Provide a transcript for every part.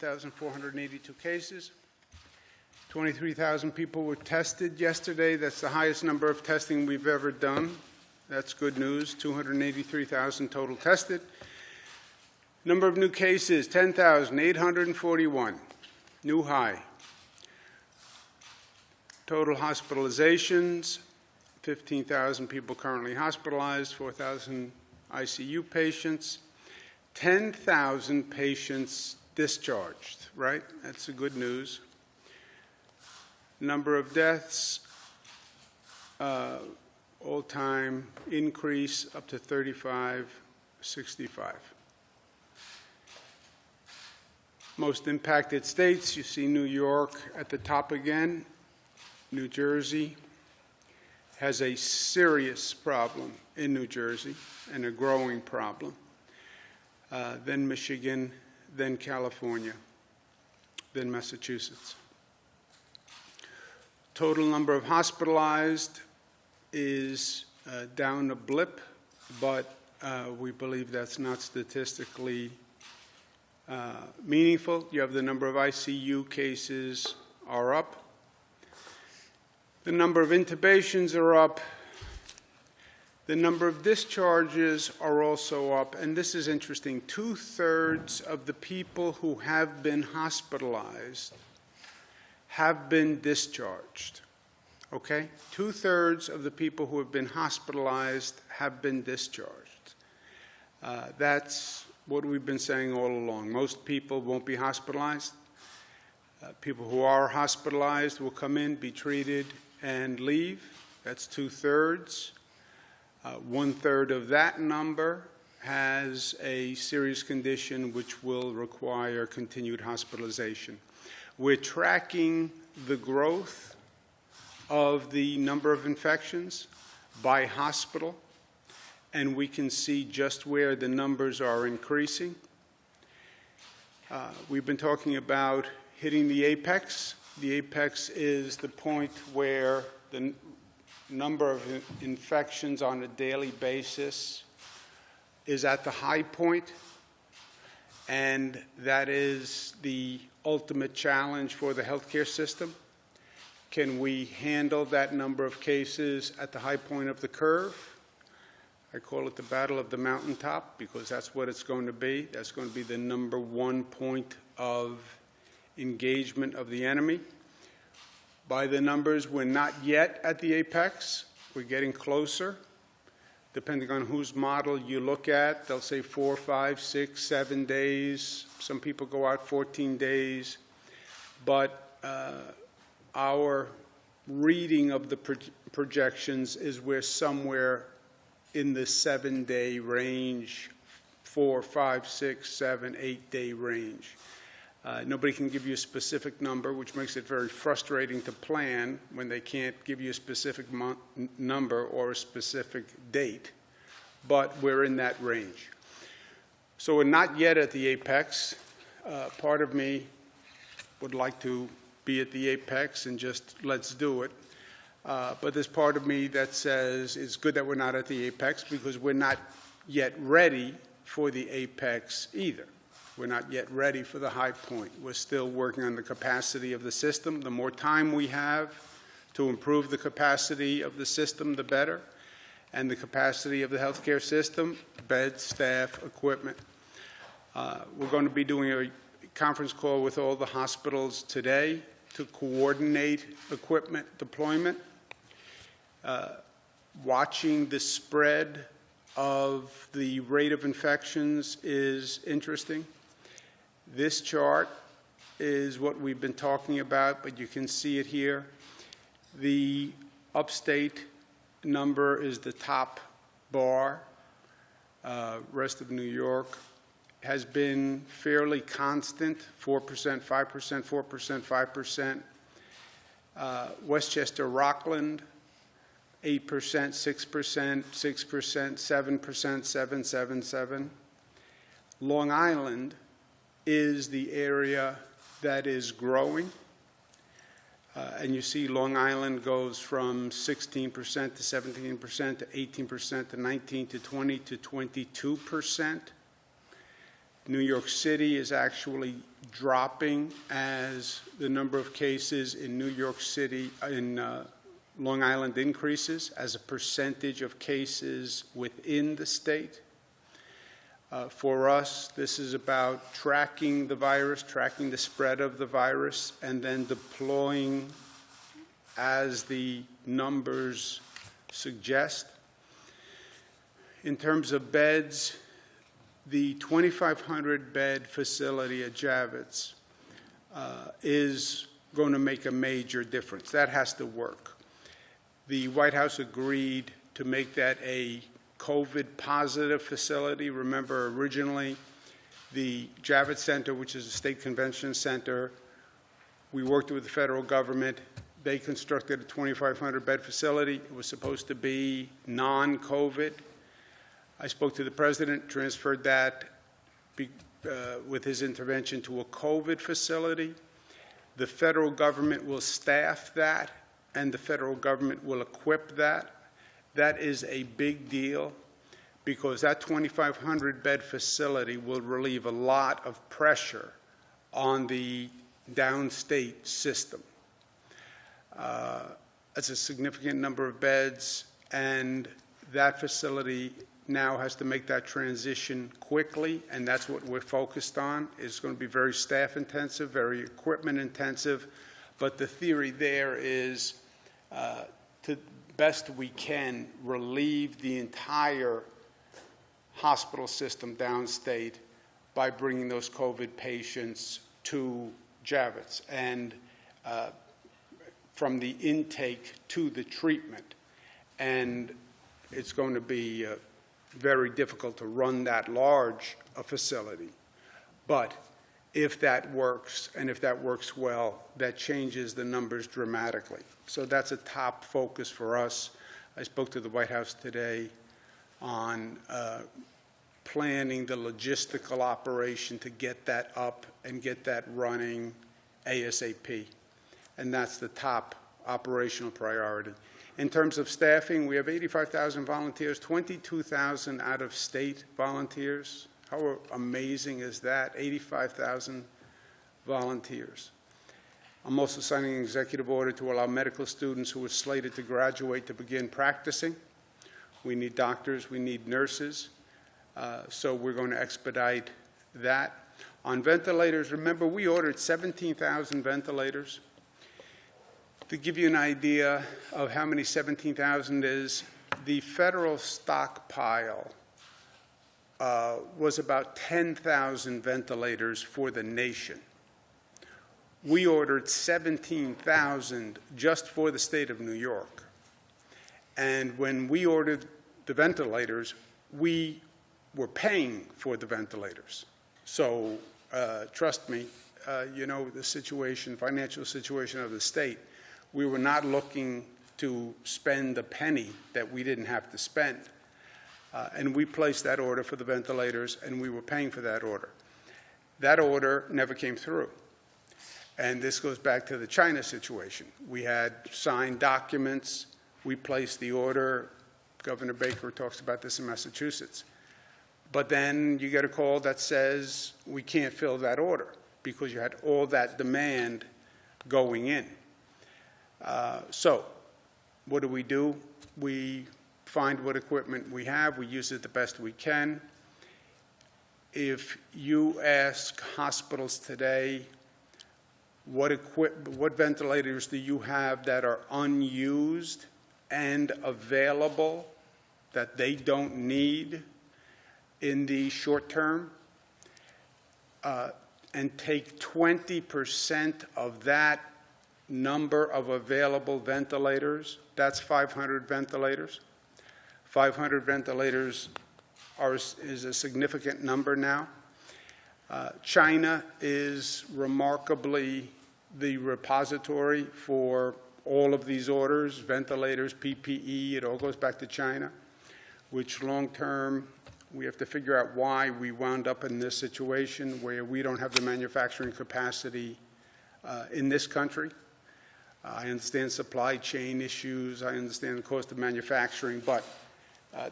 1,482 cases. 23,000 people were tested yesterday. That's the highest number of testing we've ever done. That's good news. 283,000 total tested. Number of new cases, 10,841. New high. Total hospitalizations, 15,000 people currently hospitalized, 4,000 ICU patients, 10,000 patients discharged, right? That's the good news. Number of deaths, all-time increase up to 3,565. Most impacted states, you see New York at the top again. New Jersey has a serious problem in New Jersey and a growing problem. Then Michigan, then California, then Massachusetts. Total number of hospitalized is down a blip, but we believe that's not statistically meaningful. You have the number of ICU cases are up. The number of intubations are up. The number of discharges are also up, and this is interesting. 2/3 of the people who have been hospitalized have been discharged, okay? 2/3 of the people who have been hospitalized have been discharged. That's what we've been saying all along. Most people won't be hospitalized. People who are hospitalized will come in, be treated, and leave. That's 2/3. 1/3 of that number has a serious condition which will require continued hospitalization. We're tracking the growth of the number of infections by hospital, and we can see just where the numbers are increasing. We've been talking about hitting the apex. The apex is the point where the number of infections on a daily basis is at the high point, and that is the ultimate challenge for the healthcare system. Can we handle that number of cases at the high point of the curve? I call it the battle of the mountaintop because that's what it's going to be. That's going to be the number one point of engagement of the enemy. By the numbers, we're not yet at the apex. We're getting closer. Depending on whose model you look at, they'll say 4, 5, 6, 7 days. Some people go out 14 days. But our reading of the projections is we're somewhere in the 7-day range, 4, 5, 6, 7, 8-day range. Nobody can give you a specific number, which makes it very frustrating to plan when they can't give you a specific number or a specific date, but we're in that range. So we're not yet at the apex. Part of me would like to be at the apex and just let's do it. But there's part of me that says it's good that we're not at the apex because we're not yet ready for the apex either. We're not yet ready for the high point. We're still working on the capacity of the system. The more time we have to improve the capacity of the system, the better. And the capacity of the healthcare system, beds, staff, equipment. We're going to be doing a conference call with all the hospitals today to coordinate equipment deployment. Watching the spread of the rate of infections is interesting. This chart is what we've been talking about, but you can see it here. The upstate number is the top bar. Rest of New York has been fairly constant, 4%, 5%, 4%, 5%. Westchester, Rockland, 8%, 6%, 6%, 7%, 7, 7, 7. Long Island is the area that is growing. And you see Long Island goes from 16% to 17% to 18% to 19% to 20% to 22%. New York City is actually dropping as the number of cases in New York City, in Long Island increases as a percentage of cases within the state. For us, this is about tracking the virus, tracking the spread of the virus, and then deploying as the numbers suggest. In terms of beds, the 2,500 bed facility at Javits is going to make a major difference. That has to work. The White House agreed to make that a COVID positive facility. Remember, originally, the Javits Center, which is a state convention center, we worked with the federal government. They constructed a 2,500 bed facility. It was supposed to be non-COVID. I spoke to the president, transferred that with his intervention to a COVID facility. The federal government will staff that, and the federal government will equip that. That is a big deal because that 2,500 bed facility will relieve a lot of pressure on the downstate system. It's a significant number of beds, and that facility now has to make that transition quickly, and that's what we're focused on. It's going to be very staff intensive, very equipment intensive, but the theory there is to best we can relieve the entire hospital system downstate by bringing those COVID patients to Javits and from the intake to the treatment. And it's going to be very difficult to run that large a facility. But if that works, and if that works well, that changes the numbers dramatically. So that's a top focus for us. I spoke to the White House today on planning the logistical operation to get that up and get that running ASAP. And that's the top operational priority. In terms of staffing, we have 85,000 volunteers, 22,000 out-of-state volunteers. How amazing is that? 85,000 volunteers. I'm also signing an executive order to allow medical students who are slated to graduate to begin practicing. We need doctors, we need nurses, so we're going to expedite that. On ventilators, remember we ordered 17,000 ventilators. To give you an idea of how many 17,000 is, the federal stockpile was about 10,000 ventilators for the nation. We ordered 17,000 just for the state of New York. And when we ordered the ventilators, we were paying for the ventilators. So trust me, you know the situation, financial situation of the state. We were not looking to spend a penny that we didn't have to spend. And we placed that order for the ventilators, and we were paying for that order. That order never came through. And this goes back to the China situation. We had signed documents. We placed the order. Governor Baker talks about this in Massachusetts. But then you get a call that says we can't fill that order because you had all that demand going in. So what do? We find what equipment we have. We use it the best we can. If you ask hospitals today, what ventilators do you have that are unused and available that they don't need in the short term, and take 20% of that number of available ventilators, that's 500 ventilators. 500 ventilators is a significant number now. China is remarkably the repository for all of these orders, ventilators, PPE, it all goes back to China, which long term we have to figure out why we wound up in this situation where we don't have the manufacturing capacity in this country. I understand supply chain issues, I understand the cost of manufacturing, but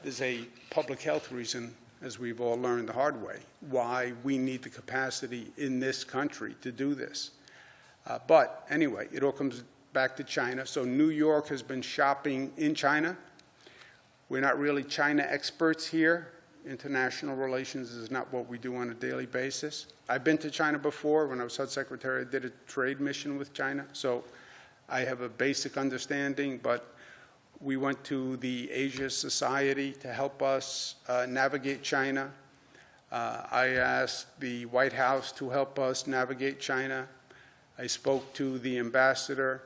there's a public health reason as we've all learned the hard way, why we need the capacity in this country to do this. But anyway, it all comes back to China. So New York has been shopping in China. We're not really China experts here. International relations is not what we do on a daily basis. I've been to China before. When I was HUD Secretary, I did a trade mission with China. So I have a basic understanding, but we went to the Asia Society to help us navigate China. I asked the White House to help us navigate China. I spoke to the ambassador,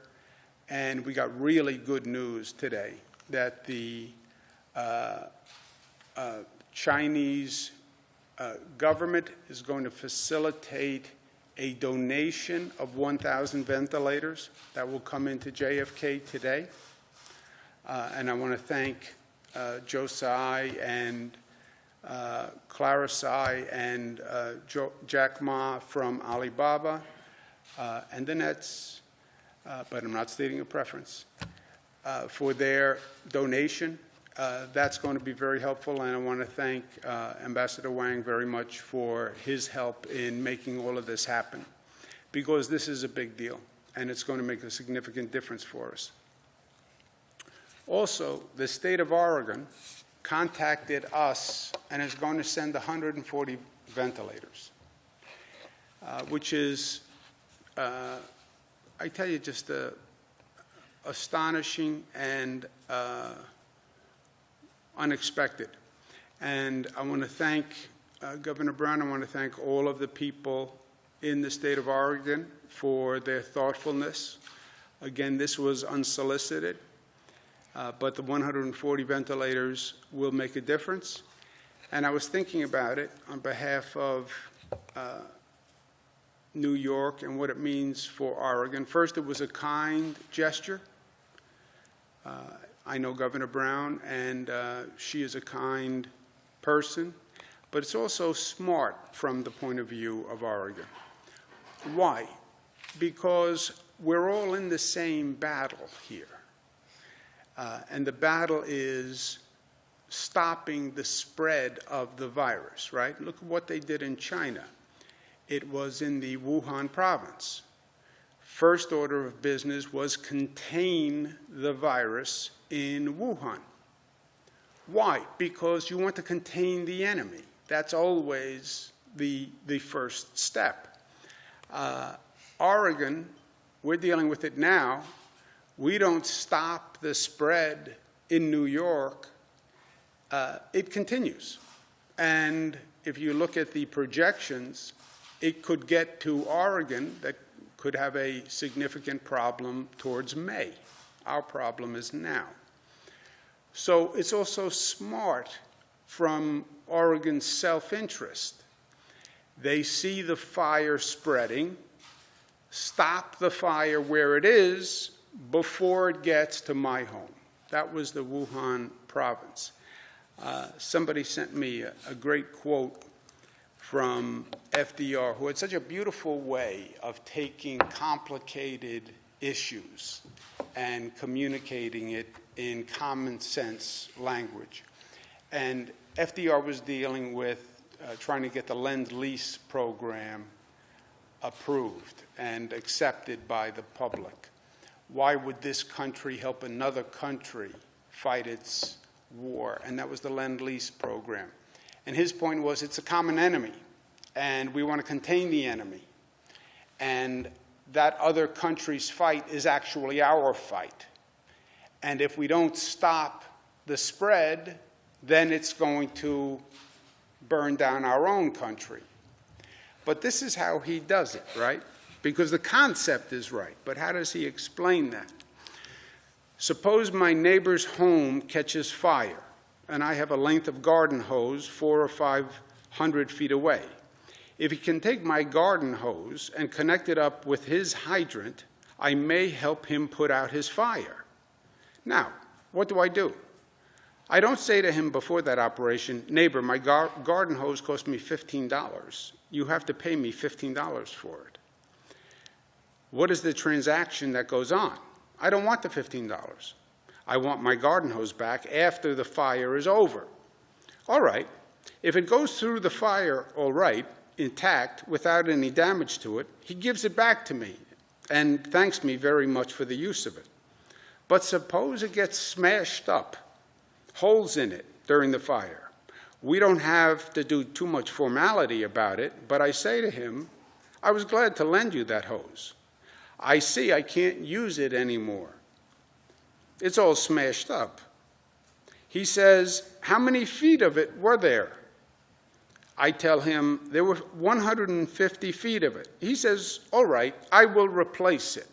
and we got really good news today that the Chinese government is going to facilitate a donation of 1,000 ventilators that will come into JFK today. And I want to thank Joe Tsai and Clara Tsai and Jack Ma from Alibaba and the Nets, but I'm not stating a preference, for their donation. That's going to be very helpful, and I want to thank Ambassador Wang very much for his help in making all of this happen, because this is a big deal, and it's going to make a significant difference for us. Also, the state of Oregon contacted us and is going to send 140 ventilators, which is, I tell you, just astonishing and unexpected. And I want to thank Governor Brown. I want to thank all of the people in the state of Oregon for their thoughtfulness. Again, this was unsolicited, but the 140 ventilators will make a difference. And I was thinking about it on behalf of New York and what it means for Oregon. First, it was a kind gesture. I know Governor Brown, and she is a kind person, but it's also smart from the point of view of Oregon. Why? Because we're all in the same battle here, and the battle is stopping the spread of the virus, right? Look at what they did in China. It was in the Wuhan province. First order of business was contain the virus in Wuhan. Why? Because you want to contain the enemy. That's always the first step. Oregon, we're dealing with it now. We don't stop the spread in New York. It continues. And if you look at the projections, it could get to Oregon that could have a significant problem towards May. Our problem is now. So it's also smart from Oregon's self-interest. They see the fire spreading, stop the fire where it is before it gets to my home. That was the Wuhan province. Somebody sent me a great quote from FDR, who had such a beautiful way of taking complicated issues and communicating it in common sense language. And FDR was dealing with trying to get the Lend-Lease program approved and accepted by the public. Why would this country help another country fight its war? And that was the Lend-Lease program. And his point was, it's a common enemy, and we want to contain the enemy. And that other country's fight is actually our fight. And if we don't stop the spread, then it's going to burn down our own country. But this is how he does it, right? Because the concept is right. But how does he explain that? Suppose my neighbor's home catches fire, and I have a length of garden hose 400 or 500 feet away. If he can take my garden hose and connect it up with his hydrant, I may help him put out his fire. Now, what do? I don't say to him before that operation, neighbor, my garden hose cost me $15. You have to pay me $15 for it. What is the transaction that goes on? I don't want the $15. I want my garden hose back after the fire is over. All right, If it goes through the fire all right, intact, without any damage to it, he gives it back to me and thanks me very much for the use of it. But suppose it gets smashed up, holes in it during the fire. We don't have to do too much formality about it, but I say to him, I was glad to lend you that hose. I see I can't use it anymore. It's all smashed up. He says, how many feet of it were there? I tell him there were 150 feet of it. He says, all right, I will replace it.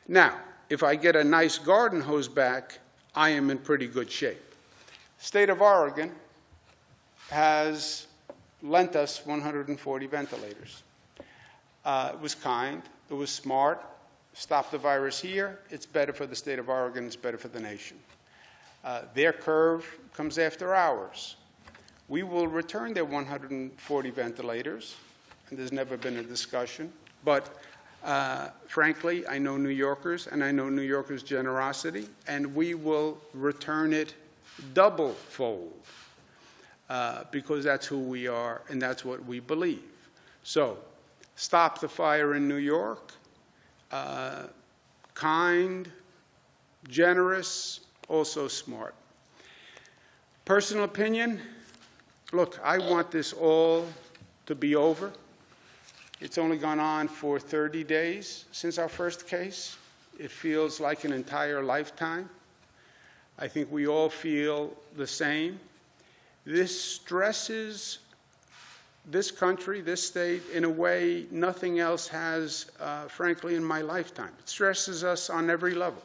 Now, if I get a nice garden hose back, I am in pretty good shape. State of Oregon has lent us 140 ventilators. It was kind, it was smart, stop the virus here, it's better for the state of Oregon, it's better for the nation. Their curve comes after ours. We will return their 140 ventilators, and there's never been a discussion, but frankly, I know New Yorkers, and I know New Yorkers' generosity, and we will return it double-fold, because that's who we are, and that's what we believe. So, stop the fire in New York, kind, generous, also smart. Personal opinion, look, I want this all to be over. It's only gone on for 30 days since our first case. It feels like an entire lifetime. I think we all feel the same. This stresses this country, this state, in a way nothing else has, frankly, in my lifetime. It stresses us on every level.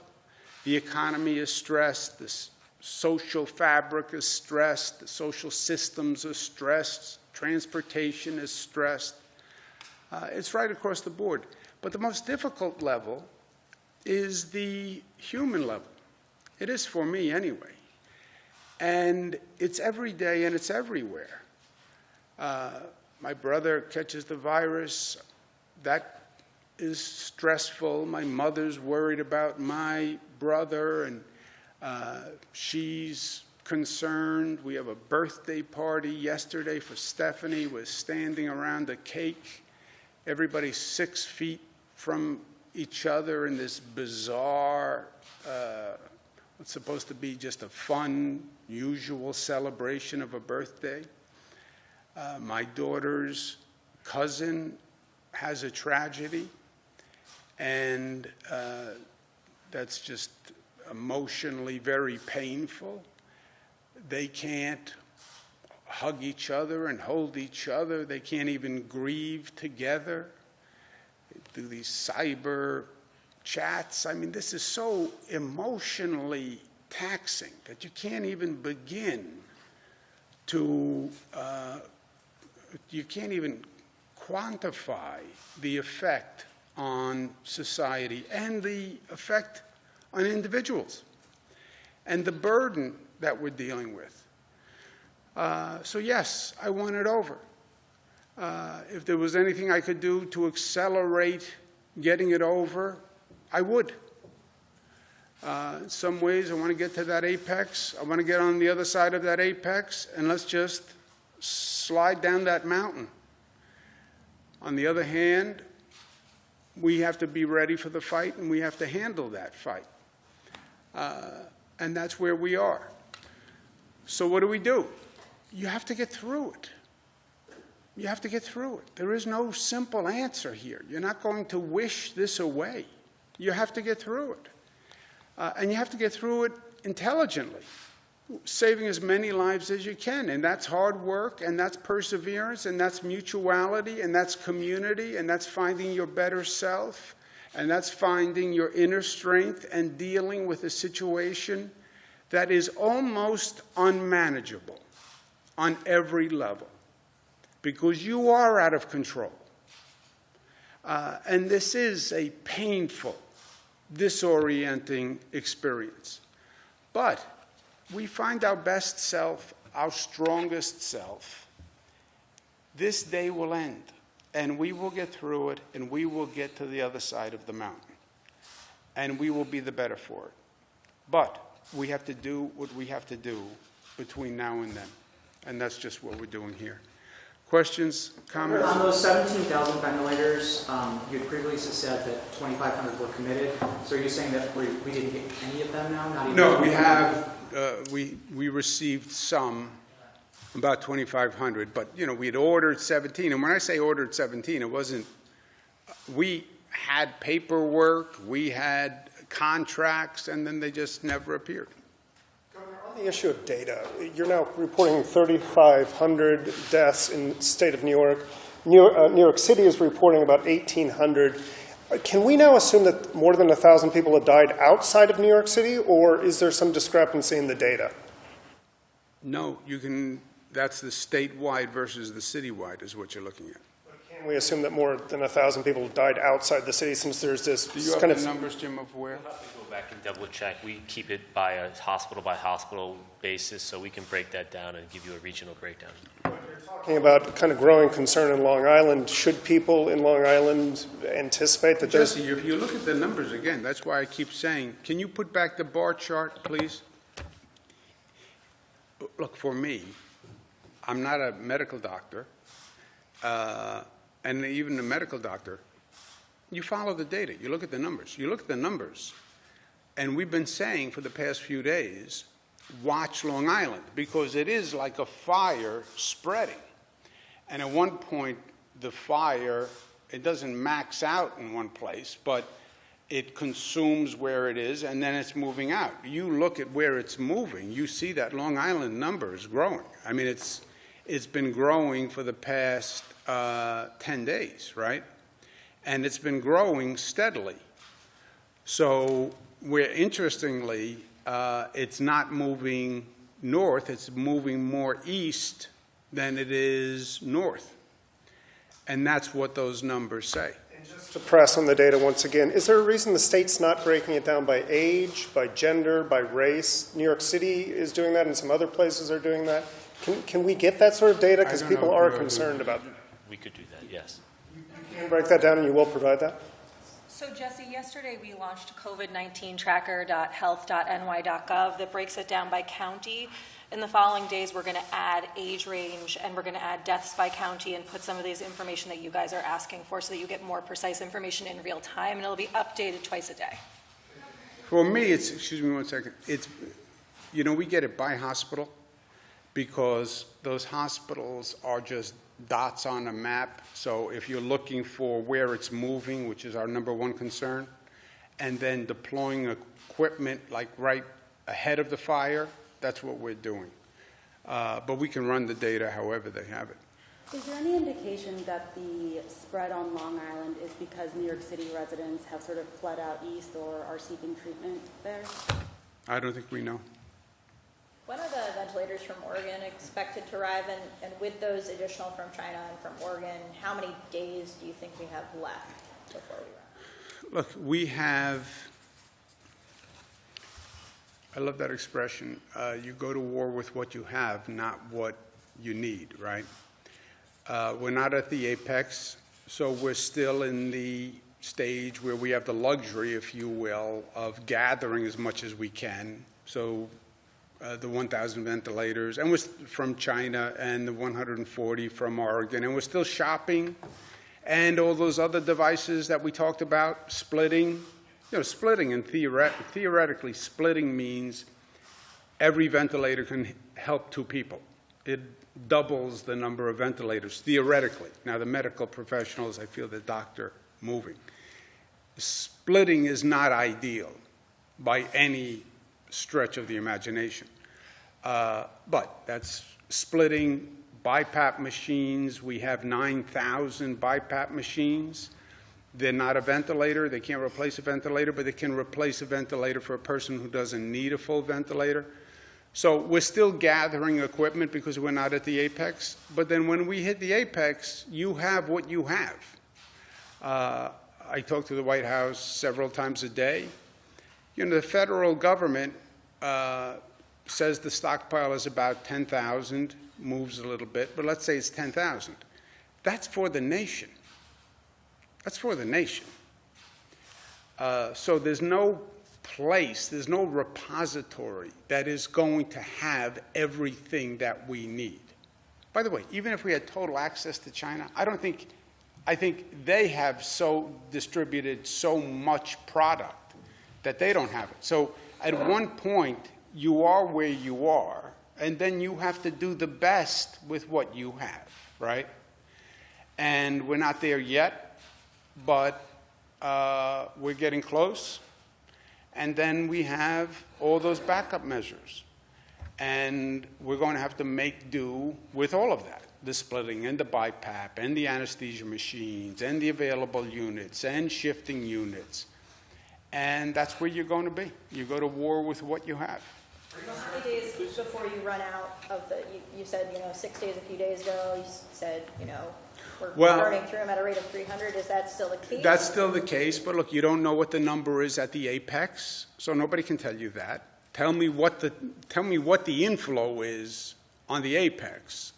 The economy is stressed, the social fabric is stressed, the social systems are stressed, transportation is stressed. It's right across the board. But the most difficult level is the human level. It is for me anyway. And it's every day and it's everywhere. My brother catches the virus. That is stressful. My mother's worried about my brother, and she's concerned. We have a birthday party yesterday for Stephanie. We're standing around a cake. Everybody's 6 feet from each other in this bizarre, what's supposed to be just a fun, usual celebration of a birthday. My daughter's cousin has a tragedy, and that's just emotionally very painful. They can't hug each other and hold each other. They can't even grieve together. They do these cyber chats. I mean, this is so emotionally taxing that you can't even begin to, you can't even quantify the effect on society and the effect on individuals and the burden that we're dealing with. So yes, I want it over. If there was anything I could do to accelerate getting it over, I would. In some ways, I want to get to that apex. I want to get on the other side of that apex, and let's just slide down that mountain. On the other hand, we have to be ready for the fight, and we have to handle that fight. And that's where we are. So what do? You have to get through it. You have to get through it. There is no simple answer here. You're not going to wish this away. You have to get through it. And you have to get through it intelligently, saving as many lives as you can. And that's hard work, and that's perseverance, and that's mutuality, and that's community, and that's finding your better self, and that's finding your inner strength and dealing with a situation that is almost unmanageable on every level, because you are out of control. And this is a painful, disorienting experience. But we find our best self, our strongest self. This day will end, and we will get through it, and we will get to the other side of the mountain. And we will be the better for it. But we have to do what we have to do between now and then. And that's just what we're doing here. Questions, comments? On those 17,000 ventilators, you had previously said that 2,500 were committed. So are you saying that we didn't get any of them now? Not even No, we have, we received some, about 2,500, but, you know, we had ordered 17. And when I say ordered 17, it wasn't, we had paperwork, we had contracts, and then they just never appeared. On the issue of data, you're now reporting 3,500 deaths in the state of New York. New York City is reporting about 1,800. Can we now assume that more than 1,000 people have died outside of New York City, or is there some discrepancy in the data? No, you can, that's the statewide versus the citywide is what you're looking at. Can we assume that more than 1,000 people have died outside the city since there's this Do you have kind the of numbers, Jim, of where? We'll have to go back and double check. We keep it by a hospital basis, so we can break that down and give you a regional breakdown. talking about kind of growing concern in Long Island? Should people in Long Island anticipate that there's... Jesse, if you look at the numbers again, that's why I keep saying, can you put back the bar chart, please? Look, for me, I'm not a medical doctor, and even a medical doctor, you follow the data. You look at the numbers. You look at the numbers. And we've been saying for the past few days, watch Long Island, because it is like a fire spreading. And at one point, the fire, it doesn't max out in one place, but it consumes where it is, and then it's moving out. You look at where it's moving, you see that Long Island number is growing. I mean, it's been growing for the past 10 days, right? And it's been growing steadily. So where, interestingly, it's not moving north, it's moving more east than it is north. And that's what those numbers say. And just to press on the data once again, is there a reason the state's not breaking it down by age, by gender, by race? New York City is doing that, and some other places are doing that. Can we get that sort of data? Because people are concerned about that. We could do that, yes. You can break that down, and you will provide that? So, Jesse, yesterday we launched COVID-19 tracker.health.ny.gov that breaks it down by county. In the following days, we're going to add age range, and we're going to add deaths by county and put some of these information that you guys are asking for so that you get more precise information in real time, and it'll be updated twice a day. For me, it's, excuse me one second, it's, you know, we get it by hospital because those hospitals are just dots on a map. So if you're looking for where it's moving, which is our #1 concern, and then deploying equipment like right ahead of the fire, that's what we're doing. But we can run the data however they have it. Is there any indication that the spread on Long Island is because New York City residents have sort of fled out east or are seeking treatment there? I don't think we know. When are the ventilators from Oregon expected to arrive? And with those additional from China and from Oregon, how many days do you think we have left before we run? Look, we have, I love that expression, you go to war with what you have, not what you need, right? We're not at the apex, so we're still in the stage where we have the luxury, if you will, of gathering as much as we can. So the 1,000 ventilators, and we're from China, and the 140 from Oregon, and we're still shopping, and all those other devices that we talked about, splitting. You know, splitting, and theoretically, splitting means every ventilator can help 2 people. It doubles the number of ventilators, theoretically. Now, the medical professionals, I feel the doctor moving. Splitting is not ideal by any stretch of the imagination. But that's splitting. BiPAP machines, we have 9,000 BiPAP machines. They're not a ventilator. They can't replace a ventilator, but they can replace a ventilator for a person who doesn't need a full ventilator. So we're still gathering equipment because we're not at the apex. But then when we hit the apex, you have what you have. I talk to the White House several times a day. You know, the federal government says the stockpile is about 10,000, moves a little bit, but let's say it's 10,000. That's for the nation. That's for the nation. So there's no place, there's no repository that is going to have everything that we need. By the way, even if we had total access to China, I think they have so distributed so much product that they don't have it. So at one point, you are where you are, and then you have to do the best with what you have, right? And we're not there yet, but we're getting close. And then we have all those backup measures. And we're going to have to make do with all of that, the splitting and the BiPAP and the anesthesia machines and the available units and shifting units. And that's where you're going to be. You go to war with what you have. How many days before you run out of the, you said, 6 days a few days ago, you said, we're burning through them at a rate of 300. Is that still the case? That's still the case, but look, you don't know what the number is at the apex, so nobody can tell you that. Tell me what the inflow is on the apex,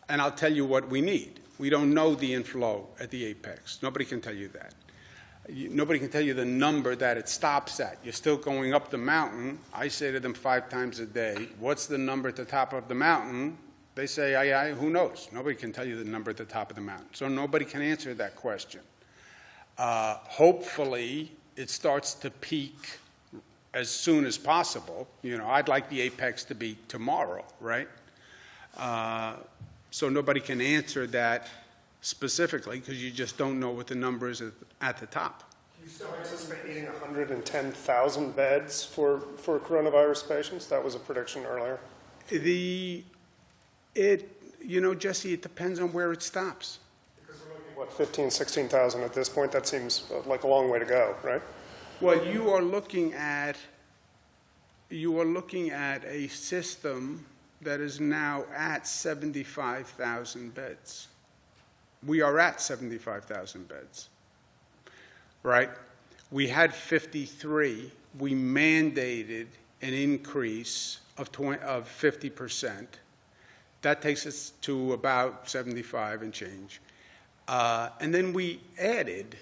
and I'll tell you what we need. We don't know the inflow at the apex. Nobody can tell you that. Nobody can tell you the number that it stops at. You're still going up the mountain. I say to them 5 times a day, what's the number at the top of the mountain? They say, who knows? Nobody can tell you the number at the top of the mountain. So nobody can answer that question. Hopefully, it starts to peak as soon as possible. I'd like the apex to be tomorrow, right? So nobody can answer that specifically because you just don't know what the number is at the top. Do you still anticipate needing 110,000 beds for coronavirus patients? That was a prediction earlier. Jesse, it depends on where it stops. Because we're looking at, what, 15,000, 16,000 at this point? That seems like a long way to go, right? Well, you are looking at a system that is now at 75,000 beds. We are at 75,000 beds, right? We had 53. We mandated an increase of 50%. That takes us to about 75 and change. And then we added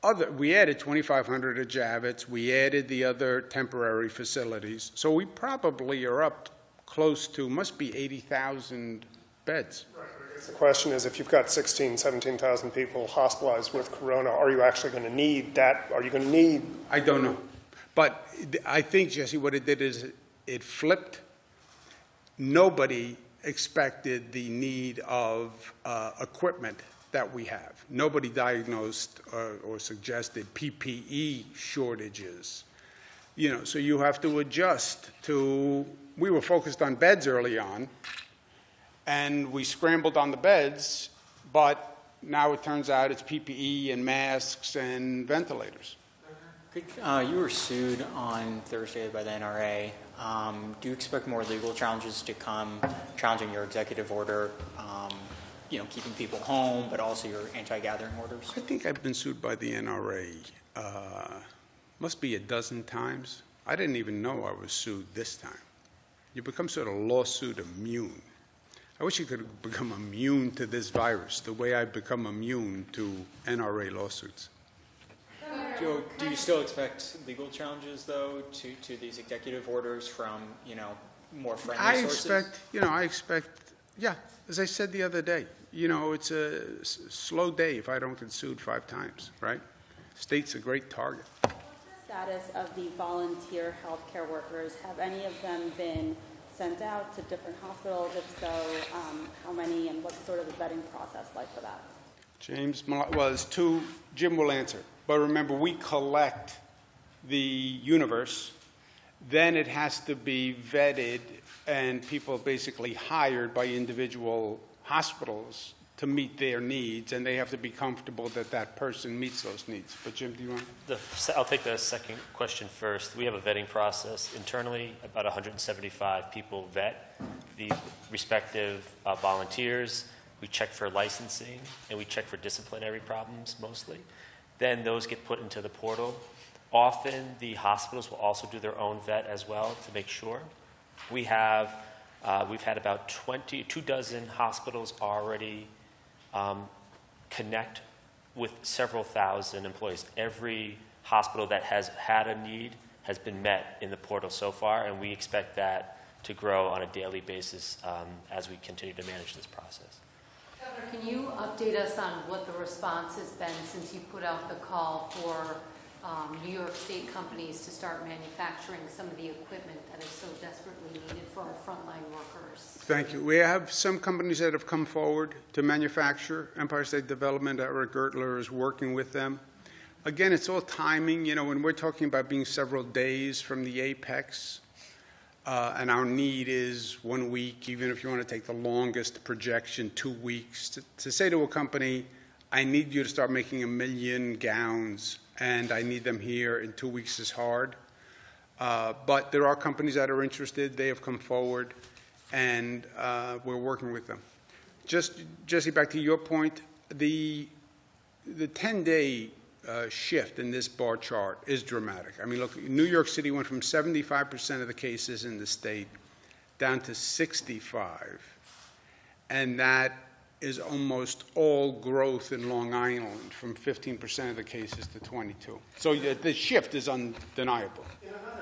2,500 at Javits. We added the other temporary facilities. So we probably are up close to, must be 80,000 beds. Right. The question is, if you've got 16,000, 17,000 people hospitalized with corona, are you actually going to need that? Are you going to need? I don't know. But I think, Jesse, what it did is it flipped. Nobody expected the need of equipment that we have. Nobody diagnosed or suggested PPE shortages. So you have to adjust to, we were focused on beds early on, and we scrambled on the beds, but now it turns out it's PPE and masks and ventilators. You were sued on Thursday by the NRA. Do you expect more legal challenges to come, challenging your executive order, keeping people home, but also your anti-gathering orders? I think I've been sued by the NRA, must be a dozen times. I didn't even know I was sued this time. You become sort of lawsuit immune. I wish you could have become immune to this virus the way I've become immune to NRA lawsuits. Joe, do you still expect legal challenges, though, to these executive orders from, more friendly sources? I expect, as I said the other day, it's a slow day if I don't get sued 5 times, right? State's a great target. What's the status of the volunteer healthcare workers? Have any of them been sent out to different hospitals? If so, how many, and what's sort of the vetting process like for that? There's 2. Jim will answer. But remember, we collect the universe, then it has to be vetted, and people basically hired by individual hospitals to meet their needs, and they have to be comfortable that that person meets those needs. But Jim, do you want to? I'll take the second question first. We have a vetting process internally. About 175 people vet the respective volunteers. We check for licensing, and we check for disciplinary problems mostly. Then those get put into the portal. Often the hospitals will also do their own vet as well to make sure. We've had about 24 hospitals already connect with several thousand employees. Every hospital that has had a need has been met in the portal so far, and we expect that to grow on a daily basis as we continue to manage this process. Governor, can you update us on what the response has been since you put out the call for New York State companies to start manufacturing some of the equipment that is so desperately needed for our frontline workers? Thank you. We have some companies that have come forward to manufacture. Empire State Development, Eric Gertler is working with them. Again, it's all timing. You know, when we're talking about being several days from the apex, and our need is 1 week, even if you want to take the longest projection, 2 weeks, to say to a company, I need you to start making 1 million gowns, and I need them here in 2 weeks is hard. But there are companies that are interested. They have come forward, and we're working with them. Just, Jesse, back to your point, the 10-day shift in this bar chart is dramatic. I mean, look, New York City went from 75% of the cases in the state down to 65, and that is almost all growth in Long Island, from 15% of the cases to 22. So the shift is undeniable.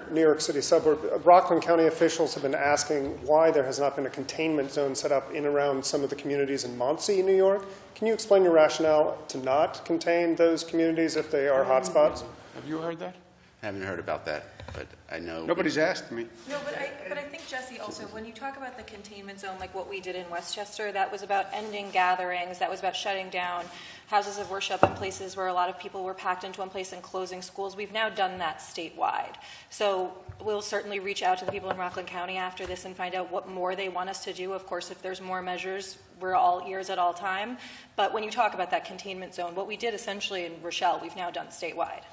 New York City suburb, Rockland County officials have been asking why there has not been a containment zone set up in around some of the communities in Muncie, New York. Can you explain your rationale to not contain those communities if they are hotspots? Have you heard that? I haven't heard about that, but I know. Nobody's asked me. No, but I think, Jesse, also, when you talk about the containment zone, like what we did in Westchester, that was about ending gatherings, that was about shutting down houses of worship and places where a lot of people were packed into one place and closing schools. We've now done that statewide. So we'll certainly reach out to the people in Rockland County after this and find out what more they want us to do. Of course, if there's more measures, we're all ears at all time. But when you talk about that containment zone, what we did essentially in Rochelle, we've now done statewide.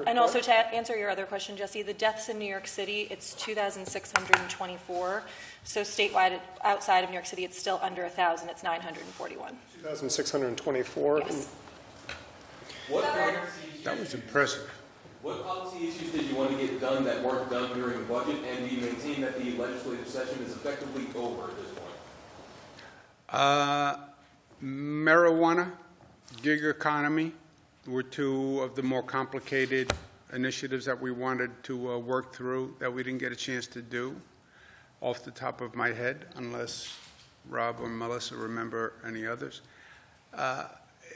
And also to answer your other question, Jesse, the deaths in New York City, it's 2,624. So statewide, outside of New York City, it's still under 1,000. It's 941. 2,624. Yes. That was impressive. What policy issues did you want to get done that weren't done during the budget, and do you maintain that the legislative session is effectively over at this point? Marijuana, gig economy were two of the more complicated initiatives that we wanted to work through that we didn't get a chance to do off the top of my head, unless Rob or Melissa remember any others.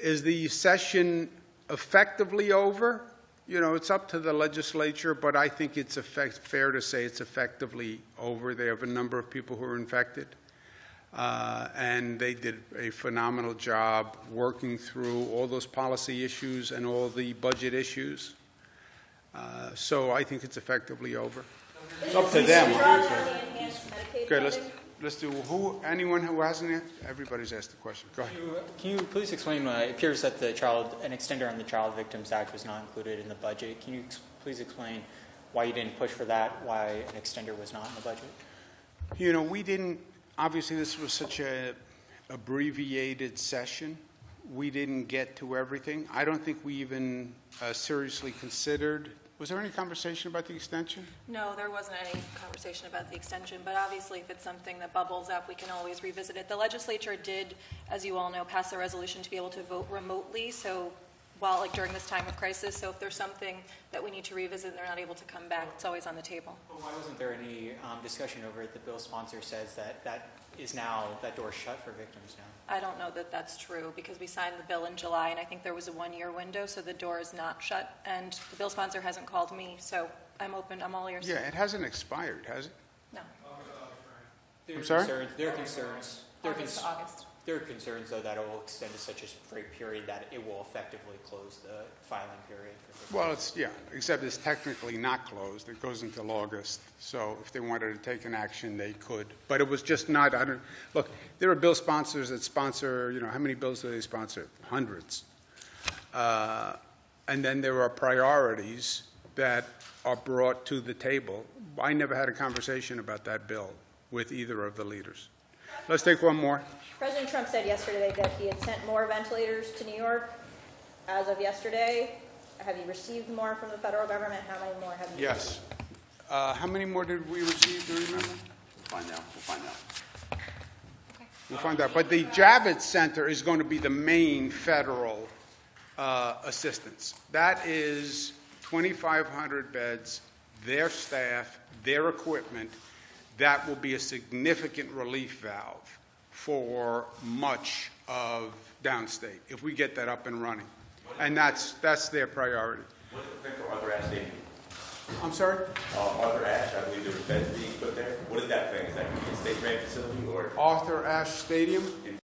Is the session effectively over? You know, it's up to the legislature, but I think it's fair to say it's effectively over. They have a number of people who are infected. And they did a phenomenal job working through all those policy issues and all the budget issues. So I think it's effectively over. It's up to them. Okay, let's do anyone who hasn't. Everybody's asked the question. Go ahead. Can you please explain why it appears that an extender on the Child Victims Act was not included in the budget? Can you please explain why you didn't push for that? Why an extender was not in the budget? You know, we didn't. Obviously, this was such an abbreviated session. We didn't get to everything. I don't think we even seriously considered. Was there any conversation about the extension? No, there wasn't any conversation about the extension, but obviously if it's something that bubbles up, we can always revisit it. The legislature did, as you all know, pass a resolution to be able to vote remotely, so while during this time of crisis, so if there's something that we need to revisit and they're not able to come back, it's always on the table. Well, why wasn't there any discussion over it? The bill sponsor says that that door's shut for victims now. I don't know that that's true because we signed the bill in July and I think there was a 1-year window, so the door is not shut. And the bill sponsor hasn't called me, so I'm open. I'm all ears. Yeah, it hasn't expired, has it? No. I'm sorry? There are concerns. August to August. There are concerns, though, that it will extend to such a brief period that it will effectively close the filing period. Well, except it's technically not closed. It goes until August. So if they wanted to take an action, they could. But it was just not, look, there are bill sponsors that sponsor, how many bills do they sponsor? Hundreds. And then there are priorities that are brought to the table. I never had a conversation about that bill with either of the leaders. Let's take one more. President Trump said yesterday that he had sent more ventilators to New York as of yesterday. Have you received more from the federal government? How many more have you Yes. How many more did we receive? Do you remember? We'll find out. We'll find out. But the Javits Center is going to be the main federal assistance. That is 2,500 beds, their staff, their equipment. that will be a significant relief valve for much of downstate, if we get that up and running. And that's their priority. What's the thing for Arthur Ashe Stadium? I'm sorry? Arthur Ashe, I believe there was beds being put there. What is that thing? Is that going to be a state grant facility or Arthur Ashe Stadium? in